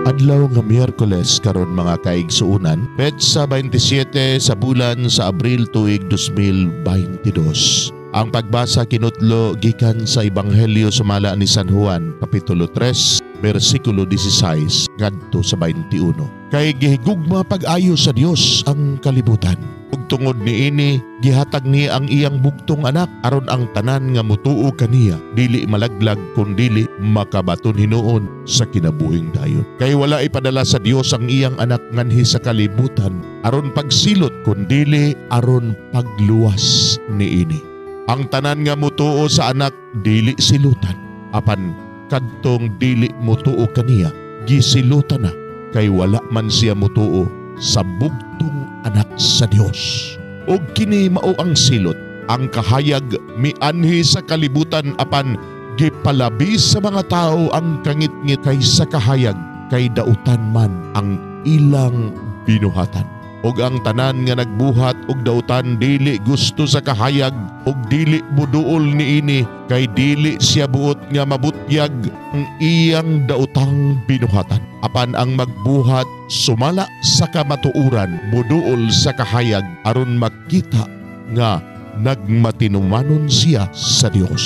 Adlaw nga Miyerkules karon mga kaigsuunan, petsa 27 sa bulan sa Abril tuig 2022. Ang pagbasa kinutlo gikan sa Ebanghelyo sumala ni San Juan, Kapitulo 3, versikulo 16 ngadto sa 21. Kay gihigugma pag-ayo sa Dios ang kalibutan. Ug tungod niini gihatag niya ang iyang bugtong anak aron ang tanan nga mutuo kaniya dili malaglag kundili makabaton hinuon sa kinabuhing dayon. Kay wala ipadala sa Dios ang iyang anak nganhi sa kalibutan aron pagsilot kundili aron pagluwas niini. Ang tanan nga mutuo sa anak dili silutan, apan kadtong dili mutuo kaniya gisilutan na kay wala man siya mutuo sa bugtong anak sa Dios. Og kini mao ang silot, ang kahayag mianhi sa kalibutan apan gipalabi sa mga tao ang kangit-ngit kay sa kahayag kay dautan man ang ilang binuhatan. Og ang tanan nga nagbuhat og dautan dili gusto sa kahayag og dili buduol niini kay dili siya buot nga mabutyag ang iyang dautang binuhatan. Apan ang magbuhat sumala sa kamatuuran buduol sa kahayag aron makita nga nagmatinumanon siya sa Dios.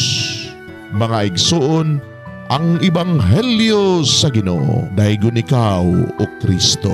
Mga igsuon, ang Ebanghelyo sa Ginoo, daygon ikaw o Kristo.